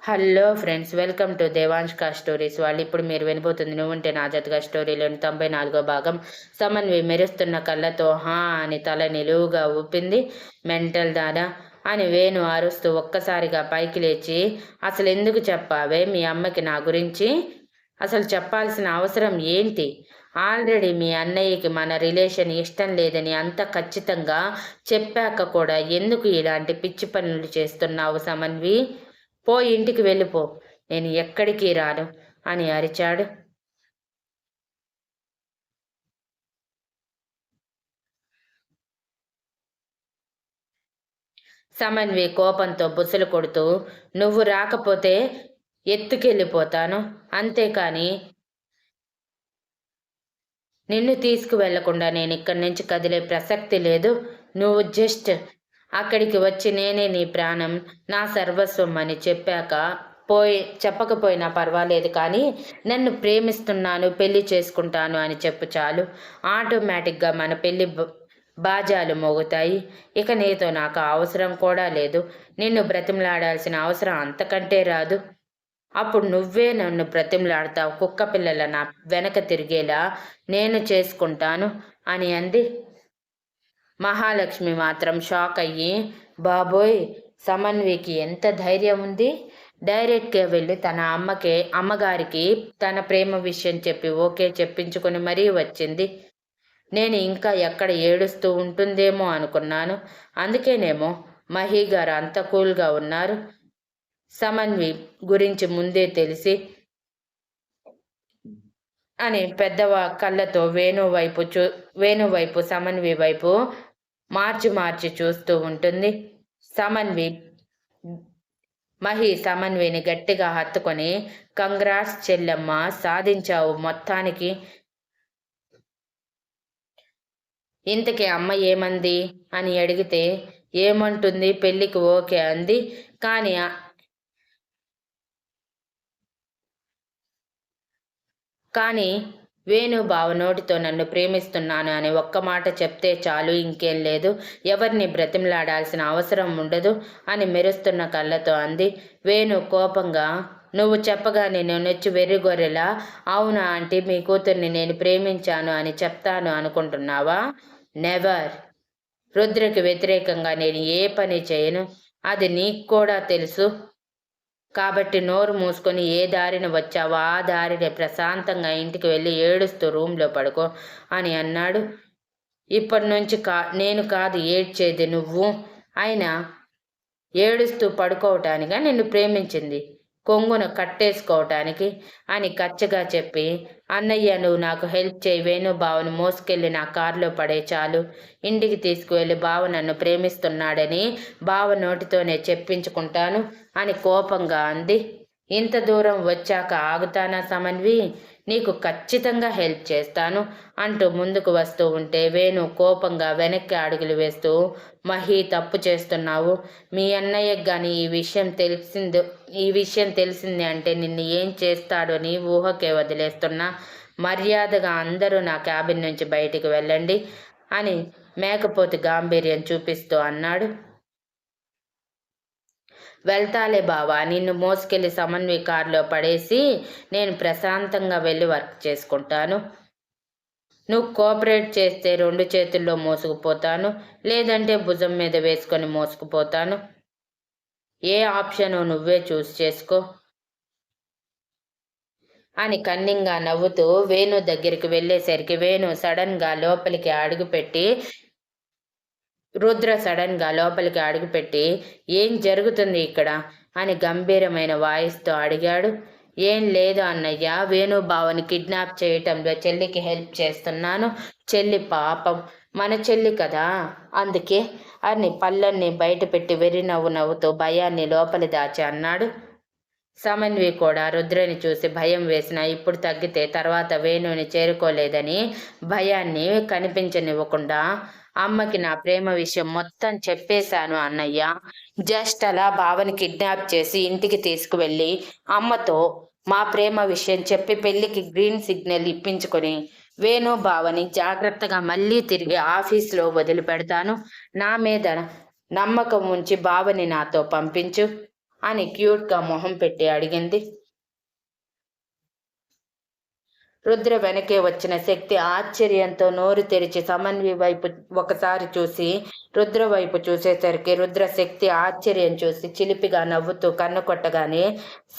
Hello friends, welcome to దేవాంష్కా stories. వాళ్ళు ఇప్పుడు మీరు వినబోతుంది నువ్వుంటే నా జతగా స్టోరీలోని 94వ భాగం. సమన్వి మెరుస్తున్న కళ్ళతో హా అని తల నిలువుగా ఊపింది. మెంటల్ దాదా అని వేణు అరుస్తూ ఒక్కసారిగా పైకి లేచి, అసలు ఎందుకు చెప్పావే మీ అమ్మకి నా గురించి? అసలు చెప్పాల్సిన అవసరం ఏంటి? ఆల్రెడీ మీ అన్నయ్యకి మన రిలేషన్ ఇష్టం లేదని అంత ఖచ్చితంగా చెప్పాక కూడా ఎందుకు ఇలాంటి పిచ్చి పనులు చేస్తున్నావు సమన్వి? పోయి ఇంటికి వెళ్ళిపో, నేను ఎక్కడికి రాను అని అరిచాడు. సమన్వి కోపంతో బుసలు కొడుతూ, నువ్వు రాకపోతే ఎత్తుకెళ్ళిపోతాను, అంతేకాని నిన్ను తీసుకువెళ్లకుండా నేను ఇక్కడి నుంచి కదిలే ప్రసక్తి లేదు. నువ్వు జస్ట్ అక్కడికి వచ్చి నేనే నీ ప్రాణం, నా సర్వస్వం అని చెప్పకపోయినా పర్వాలేదు, కానీ నన్ను ప్రేమిస్తున్నాను, పెళ్లి చేసుకుంటాను అని చెప్పు చాలు. ఆటోమేటిక్గా మన పెళ్లి బాజాలు మోగుతాయి. ఇక నీతో నాకు అవసరం కూడా లేదు. నిన్ను బ్రతిమలాడాల్సిన అవసరం అంతకంటే రాదు. అప్పుడు నువ్వే నన్ను బ్రతిమలాడతావు. కుక్క పిల్లల నా వెనక తిరిగేలా నేను చేసుకుంటాను అని అంది. మహాలక్ష్మి మాత్రం షాక్ అయ్యి, బాబోయ్, సమన్వికి ఎంత ధైర్యం ఉంది! డైరెక్ట్గా వెళ్ళి తన అమ్మగారికి తన ప్రేమ విషయం చెప్పి ఓకే చెప్పించుకొని మరీ వచ్చింది. నేను ఇంకా ఎక్కడ ఏడుస్తూ ఉంటుందేమో అనుకున్నాను. అందుకేనేమో మహి గారు అంత కూల్గా ఉన్నారు. సమన్వి గురించి ముందే తెలిసి అని కళ్ళతో వేణువైపు సమన్వి వైపు మార్చి చూస్తూ ఉంటుంది. మహి సమన్విని గట్టిగా హత్తుకొని, కంగ్రాట్స్ చెల్లెమ్మ, సాధించావు మొత్తానికి. ఇంతకీ అమ్మ ఏమంది అని అడిగితే, ఏమంటుంది, పెళ్ళికి ఓకే అంది. కానీ వేణు బావ నోటితో నన్ను ప్రేమిస్తున్నాను అని ఒక్క మాట చెప్తే చాలు, ఇంకేం లేదు, ఎవరిని బ్రతిమలాడాల్సిన అవసరం ఉండదు అని మెరుస్తున్న కళ్ళతో అంది. వేణు కోపంగా, నువ్వు చెప్పగానే నేను వచ్చి వెర్రిగొర్రెలా అవునా అంటే మీ కూతుర్ని నేను ప్రేమించాను అని చెప్తాను అనుకుంటున్నావా? నెవర్. రుద్రకి వ్యతిరేకంగా నేను ఏ పని చేయను, అది నీకు కూడా తెలుసు. కాబట్టి నోరు మూసుకొని ఏ దారిన వచ్చావో ఆ దారినే ప్రశాంతంగా ఇంటికి వెళ్ళి ఏడుస్తూ రూమ్లో పడుకో అని అన్నాడు. ఇప్పటి నుంచి నేను కాదు ఏడ్చేది, నువ్వు. అయినా ఏడుస్తూ పడుకోవటానిగా నిన్ను ప్రేమించింది, కొంగున కట్టేసుకోవటానికి అని కచ్చగా చెప్పి, అన్నయ్య నువ్వు నాకు హెల్ప్ చేయి, వేణు బావను మోసుకెళ్ళి నా కారులో పడే చాలు. ఇంటికి తీసుకువెళ్ళి బావ నన్ను ప్రేమిస్తున్నాడని బావ నోటితోనే చెప్పించుకుంటాను అని కోపంగా అంది. ఇంత దూరం వచ్చాక ఆగుతానా సమన్వి? నీకు ఖచ్చితంగా హెల్ప్ చేస్తాను అంటూ ముందుకు వస్తూ ఉంటే వేణు కోపంగా వెనక్కి అడుగులు వేస్తూ, మహి తప్పు చేస్తున్నావు. మీ అన్నయ్యకి కానీ ఈ విషయం తెలిసింది అంటే నిన్ను ఏం చేస్తాడో నీ ఊహకే వదిలేస్తున్నా. మర్యాదగా అందరూ నా క్యాబిన్ నుంచి బయటికి వెళ్ళండి అని మేకపోతు గాంభీర్యం చూపిస్తూ అన్నాడు. వెళ్తాలే బావా, నిన్ను మోసుకెళ్ళి సమన్వి కారులో పడేసి నేను ప్రశాంతంగా వెళ్ళి వర్క్ చేసుకుంటాను. నువ్వు కోఆపరేట్ చేస్తే 2 చేతుల్లో మోసుకుపోతాను, లేదంటే భుజం మీద వేసుకొని మోసుకుపోతాను. ఏ ఆప్షను నువ్వే చూస్ చేసుకో అని కన్నింగా నవ్వుతూ వేణు దగ్గరికి వెళ్ళేసరికి రుద్ర సడన్గా లోపలికి అడుగుపెట్టి, ఏం జరుగుతుంది ఇక్కడ అని గంభీరమైన వాయిస్తో అడిగాడు. ఏం లేదు అన్నయ్య, వేణుబావని కిడ్నాప్ చేయటంలో చెల్లికి హెల్ప్ చేస్తున్నాను. చెల్లి పాపం, మన చెల్లి కదా, అందుకే అని పళ్ళన్ని బయట పెట్టి వెర్రి నవ్వుతూ భయాన్ని లోపలి దాచి అన్నాడు. సమన్వి కూడా రుద్రని చూసి భయం వేసిన ఇప్పుడు తగ్గితే తర్వాత వేణుని చేరుకోలేదని భయాన్ని కనిపించనివ్వకుండా, అమ్మకి నా ప్రేమ విషయం మొత్తం చెప్పేశాను అన్నయ్య. జస్ట్ అలా బావని కిడ్నాప్ చేసి ఇంటికి తీసుకువెళ్ళి అమ్మతో మా ప్రేమ విషయం చెప్పి పెళ్లికి గ్రీన్ సిగ్నల్ ఇప్పించుకొని వేణు బావని జాగ్రత్తగా మళ్ళీ తిరిగి ఆఫీస్లో వదిలిపెడతాను. నా మీద నమ్మకం ఉంచి బావని నాతో పంపించు అని క్యూట్గా మొహం పెట్టి అడిగింది. రుద్ర వెనకే వచ్చిన శక్తి ఆశ్చర్యంతో నోరు తెరిచి సమన్వి వైపు ఒకసారి చూసి రుద్ర వైపు చూసేసరికి రుద్ర శక్తి ఆశ్చర్యం చూసి చిలిపిగా నవ్వుతూ కన్ను కొట్టగానే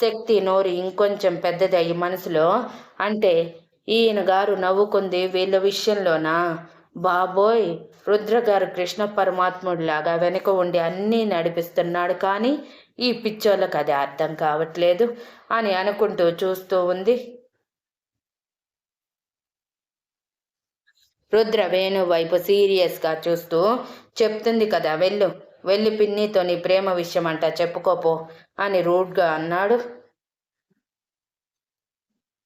శక్తి నోరు ఇంకొంచెం పెద్దదయ్యి మనసులో, అంటే ఈయన గారు నవ్వుకుంది వీళ్ళ విషయంలోనా? బాబోయ్, రుద్ర గారు కృష్ణ పరమాత్ముడిలాగా వెనుక ఉండి అన్నీ నడిపిస్తున్నాడు, కానీ ఈ పిచ్చోళ్ళకి అది అర్థం కావట్లేదు అని అనుకుంటూ చూస్తూ ఉంది. రుద్ర వేణు వైపు సీరియస్గా చూస్తూ, చెప్తుంది కదా వెళ్ళు, వెళ్ళి పిన్నితో నీ ప్రేమ విషయం అంట చెప్పుకోపో అని రూడ్గా అన్నాడు.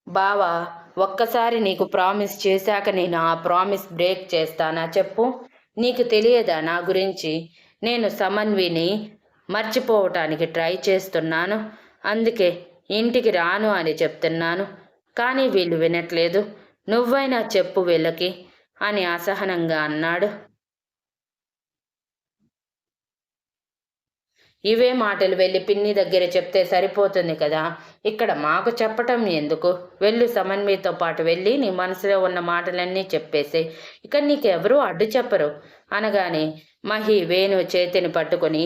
బావా, ఒక్కసారి నీకు ప్రామిస్ చేశాక నేను ఆ ప్రామిస్ బ్రేక్ చేస్తానా చెప్పు? నీకు తెలియదా నా గురించి? నేను సమన్విని మర్చిపోవటానికి ట్రై చేస్తున్నాను, అందుకే ఇంటికి రాను అని చెప్తున్నాను, కానీ వీళ్ళు వినట్లేదు. నువ్వైనా చెప్పు వీళ్ళకి అని అసహనంగా అన్నాడు. ఇవే మాటలు వెళ్ళి పిన్ని దగ్గర చెప్తే సరిపోతుంది కదా, ఇక్కడ మాకు చెప్పటం ఎందుకు? వెళ్ళు, సమన్వితో పాటు వెళ్ళి నీ మనసులో ఉన్న మాటలన్నీ చెప్పేసే, ఇక నీకెవరూ అడ్డు చెప్పరు అనగానే మహి వేణు చేతిని పట్టుకొని,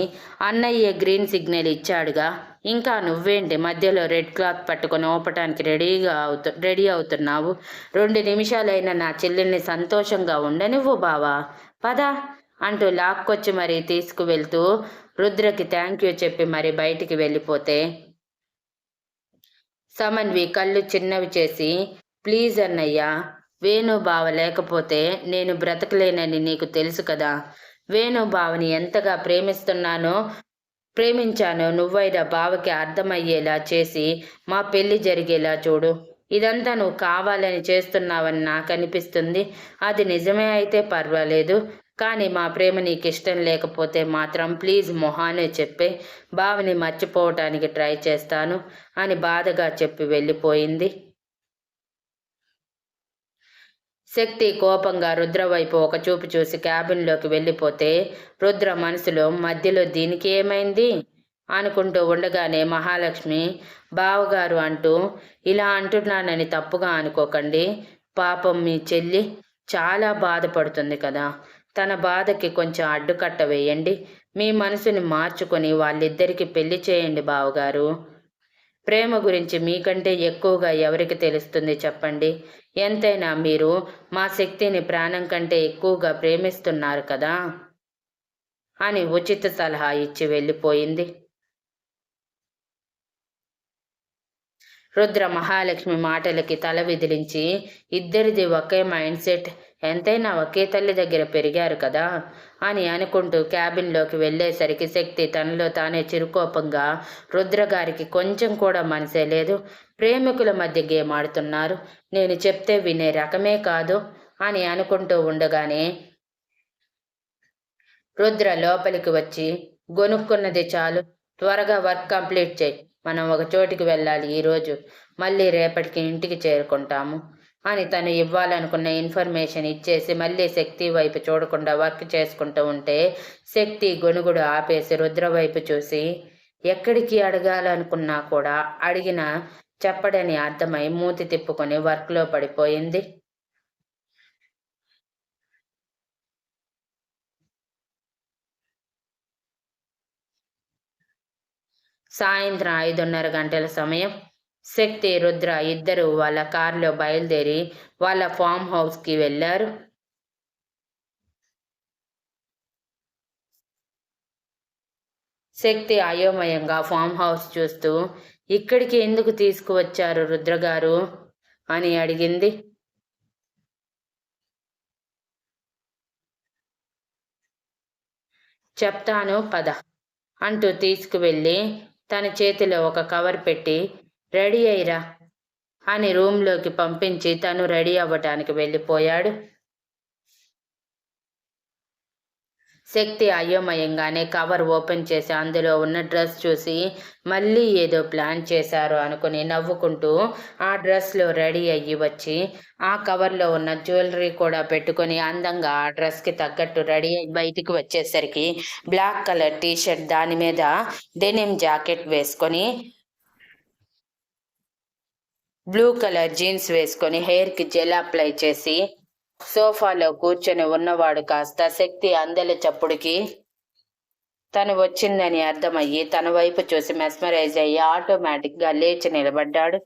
అన్నయ్య గ్రీన్ సిగ్నల్ ఇచ్చాడుగా, ఇంకా నువ్వేంటి మధ్యలో రెడ్ క్లాత్ పట్టుకొని ఓపటానికి రెడీ అవుతున్నావు? 2 నిమిషాలైనా నా చెల్లెల్ని సంతోషంగా ఉండనివ్వు బావా, పదా అంటూ లాక్కొచ్చి మరీ తీసుకువెళ్తూ రుద్రకి థ్యాంక్ యూ చెప్పి మరి బయటికి వెళ్ళిపోతే సమన్వి కళ్ళు చిన్నవి చేసి, ప్లీజ్ అన్నయ్య, వేణు బావ లేకపోతే నేను బ్రతకలేనని నీకు తెలుసు కదా, వేణు బావని ఎంతగా ప్రేమించానో నువ్వైనా బావకి అర్థమయ్యేలా చేసి మా పెళ్లి జరిగేలా చూడు. ఇదంతా నువ్వు కావాలని చేస్తున్నావని నాకు అనిపిస్తుంది. అది నిజమే అయితే పర్వాలేదు, కానీ మా ప్రేమ నీకు ఇష్టం లేకపోతే మాత్రం ప్లీజ్ మొహానే చెప్పే, బావని మర్చిపోవటానికి ట్రై చేస్తాను అని బాధగా చెప్పి వెళ్ళిపోయింది. శక్తి కోపంగా రుద్ర వైపు ఒక చూపు చూసి క్యాబిన్లోకి వెళ్ళిపోతే రుద్ర మనసులో మధ్యలో దీనికి ఏమైంది అనుకుంటూ ఉండగానే మహాలక్ష్మి, బావగారు అంటూ ఇలా అంటున్నానని తప్పుగా అనుకోకండి, పాపం మీ చెల్లి చాలా బాధపడుతుంది కదా, తన బాధకి కొంచెం అడ్డుకట్ట వేయండి, మీ మనసుని మార్చుకొని వాళ్ళిద్దరికీ పెళ్లి చేయండి బావగారు. ప్రేమ గురించి మీకంటే ఎక్కువగా ఎవరికి తెలుస్తుంది చెప్పండి? ఎంతైనా మీరు మా శక్తిని ప్రాణం కంటే ఎక్కువగా ప్రేమిస్తున్నారు కదా అని ఉచిత సలహా ఇచ్చి వెళ్ళిపోయింది. రుద్ర మహాలక్ష్మి మాటలకి తల విదిలించి, ఇద్దరిది ఒకే మైండ్ సెట్, ఎంతైనా ఒకే తల్లి దగ్గర పెరిగారు కదా అని అనుకుంటూ క్యాబిన్లోకి వెళ్ళేసరికి శక్తి తనలో తానే చిరుకోపంగా, రుద్రగారికి కొంచెం కూడా మనసే లేదు, ప్రేమికుల మధ్య గేమ్ ఆడుతున్నారు, నేను చెప్తే వినే రకమే కాదు అని అనుకుంటూ ఉండగానే రుద్ర లోపలికి వచ్చి, గొనుక్కున్నది చాలు, త్వరగా వర్క్ కంప్లీట్ చేయి, మనం ఒక చోటికి వెళ్ళాలి ఈరోజు, మళ్ళీ రేపటికి ఇంటికి చేరుకుంటాము అని తను ఇవ్వాలనుకున్న ఇన్ఫర్మేషన్ ఇచ్చేసి మళ్ళీ శక్తి వైపు చూడకుండా వర్క్ చేసుకుంటూ ఉంటే శక్తి గొనుగుడు ఆపేసి రుద్ర వైపు చూసి, ఎక్కడికి అడగాలనుకున్నా కూడా అడిగిన చెప్పడని అర్థమై మూతి తిప్పుకొని వర్క్లో పడిపోయింది. సాయంత్రం 5:30 గంటల సమయం. శక్తి, రుద్ర ఇద్దరూ వాళ్ళ కారులో బయలుదేరి వాళ్ళ ఫామ్ హౌస్కి వెళ్ళారు. శక్తి అయోమయంగా ఫామ్ హౌస్ చూస్తూ, ఇక్కడికి ఎందుకు తీసుకువచ్చారు రుద్రగారు అని అడిగింది. చెప్తాను పద అంటూ తీసుకువెళ్ళి తన చేతిలో ఒక కవర్ పెట్టి, రెడీ అయ్యిరా అని రూంలోకి పంపించి తను రెడీ అవ్వటానికి వెళ్ళిపోయాడు. శక్తి అయోమయంగానే కవర్ ఓపెన్ చేసి అందులో ఉన్న డ్రెస్ చూసి మళ్ళీ ఏదో ప్లాన్ చేశారు అనుకుని నవ్వుకుంటూ ఆ డ్రెస్లో రెడీ అయ్యి వచ్చి ఆ కవర్లో ఉన్న జ్యువెలరీ కూడా పెట్టుకొని అందంగా ఆ డ్రెస్కి తగ్గట్టు రెడీ అయ్యి బయటికి వచ్చేసరికి బ్లాక్ కలర్ టీషర్ట్ దాని మీద డెనిమ్ జాకెట్ వేసుకొని బ్లూ కలర్ జీన్స్ వేసుకొని హెయిర్కి జెల్ అప్లై చేసి సోఫాలో కూర్చొని ఉన్నవాడు కాస్త శక్తి అందెల చప్పుడుకి తను వచ్చిందని అర్థమయ్యి తన వైపు చూసి మెస్మరైజ్ అయ్యి ఆటోమేటిక్గా లేచి నిలబడ్డాడు.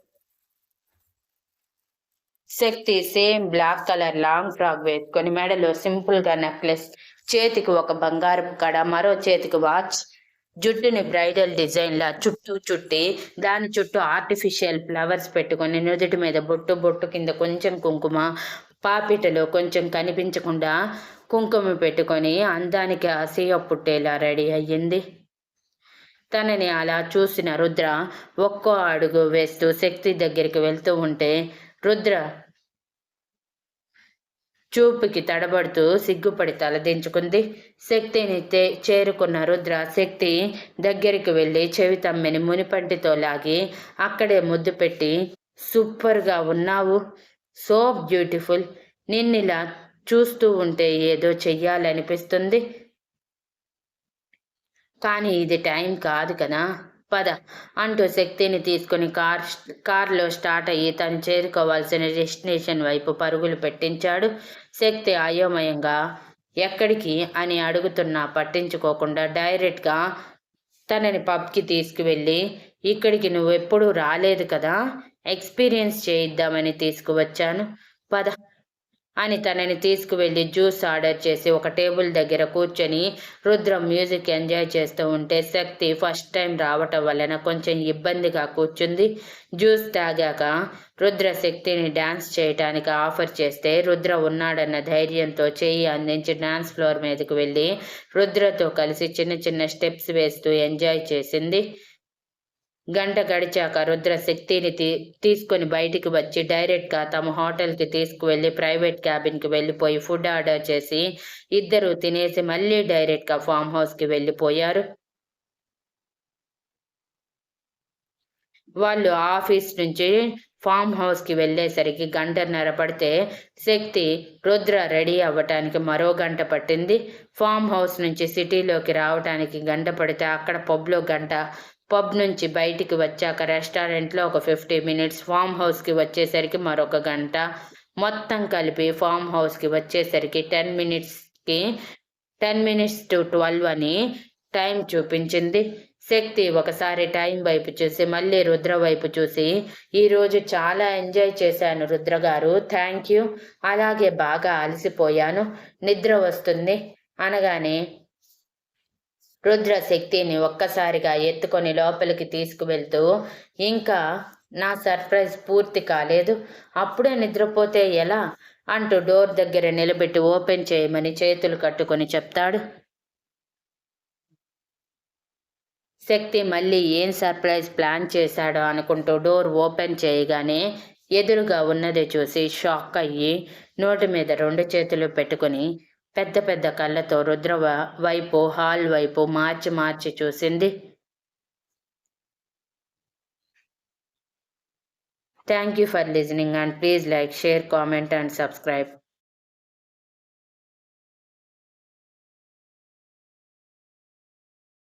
Shakti same black colour long frock వేసుకొని మెడలో సింపుల్గా నెక్లెస్, చేతికి ఒక బంగారపు కడ, మరో చేతికి వాచ్, జుట్టుని బ్రైడల్ డిజైన్లా చుట్టూ చుట్టి దాని చుట్టూ ఆర్టిఫిషియల్ ఫ్లవర్స్ పెట్టుకొని నుదుటి మీద బొట్టు, బొట్టు కింద కొంచెం కుంకుమ, పాపిటలో కొంచెం కనిపించకుండా కుంకుమ పెట్టుకొని అందానికి అసూయ పుట్టేలా రెడీ అయ్యింది. తనని అలా చూసిన రుద్ర ఒక్కో అడుగు వేస్తూ శక్తి దగ్గరికి వెళ్తూ ఉంటే రుద్ర చూపుకి తడబడుతూ సిగ్గుపడి తలదించుకుంది. శక్తిని చేరుకున్న రుద్ర శక్తి దగ్గరికి వెళ్ళి చెవి తమ్మిని మునిపంటితో లాగి అక్కడే ముద్దు పెట్టి సూపర్గా ఉన్నావు, సో బ్యూటిఫుల్, నిన్నిలా చూస్తూ ఉంటే ఏదో చెయ్యాలనిపిస్తుంది, కానీ ఇది టైం కాదు కదా, పద అంటూ శక్తిని తీసుకుని కార్లో స్టార్ట్ అయ్యి తను చేరుకోవాల్సిన డెస్టినేషన్ వైపు పరుగులు పెట్టించాడు. శక్తి అయోమయంగా ఎక్కడికి అని అడుగుతున్నా పట్టించుకోకుండా డైరెక్ట్గా తనని పబ్కి తీసుకువెళ్ళి ఇక్కడికి నువ్వెప్పుడూ రాలేదు కదా, ఎక్స్పీరియన్స్ చేయిద్దామని తీసుకువచ్చాను, పద అని తనని తీసుకువెళ్ళి జ్యూస్ ఆర్డర్ చేసి ఒక టేబుల్ దగ్గర కూర్చొని రుద్ర మ్యూజిక్ ఎంజాయ్ చేస్తూ ఉంటే శక్తి ఫస్ట్ టైం రావటం వలన కొంచెం ఇబ్బందిగా కూర్చుంది. జ్యూస్ తాగాక రుద్ర శక్తిని డ్యాన్స్ చేయటానికి ఆఫర్ చేస్తే రుద్ర ఉన్నాడన్న ధైర్యంతో చేయి అందించి డ్యాన్స్ ఫ్లోర్ మీదకు వెళ్ళి రుద్రతో కలిసి చిన్న చిన్న స్టెప్స్ వేస్తూ ఎంజాయ్ చేసింది. గంట గడిచాక రుద్ర శక్తిని తీసుకొని బయటికి వచ్చి డైరెక్ట్గా తమ హోటల్కి తీసుకువెళ్ళి ప్రైవేట్ క్యాబిన్కి వెళ్ళిపోయి ఫుడ్ ఆర్డర్ చేసి ఇద్దరు తినేసి మళ్ళీ డైరెక్ట్గా ఫామ్ హౌస్కి వెళ్ళిపోయారు. వాళ్ళు ఆఫీస్ నుంచి ఫామ్ హౌస్కి వెళ్ళేసరికి గంటన్నర పడితే శక్తి రుద్ర రెడీ అవ్వటానికి మరో గంట పట్టింది. ఫామ్ హౌస్ నుంచి సిటీలోకి రావటానికి గంట పడితే అక్కడ పబ్లో గంట, పబ్ నుంచి బయటికి వచ్చాక రెస్టారెంట్లో ఒక 50 మినిట్స్, ఫామ్ హౌస్కి వచ్చేసరికి మరొక గంట, మొత్తం కలిపి ఫామ్ హౌస్కి వచ్చేసరికి 10 మినిట్స్ టు 12 అని టైం చూపించింది. శక్తి ఒకసారి టైం వైపు చూసి మళ్ళీ రుద్ర వైపు చూసి ఈరోజు చాలా ఎంజాయ్ చేశాను రుద్ర గారు, థ్యాంక్ యూ, అలాగే బాగా అలసిపోయాను, నిద్ర వస్తుంది అనగానే రుద్ర శక్తిని ఒక్కసారిగా ఎత్తుకొని లోపలికి తీసుకువెళ్తూ ఇంకా నా సర్ప్రైజ్ పూర్తి కాలేదు, అప్పుడే నిద్రపోతే ఎలా అంటూ డోర్ దగ్గర నిలబెట్టి ఓపెన్ చేయమని చేతులు కట్టుకొని చెప్తాడు. శక్తి మళ్ళీ ఏం సర్ప్రైజ్ ప్లాన్ చేశాడో అనుకుంటూ డోర్ ఓపెన్ చేయగానే ఎదురుగా ఉన్నది చూసి షాక్ అయ్యి నోటి మీద 2 చేతులు పెట్టుకుని పెద్ద పెద్ద కళ్ళతో రుద్ర వైపు హాల్ వైపు మార్చి మార్చి చూసింది. Thank you for listening and please like, share, comment and subscribe.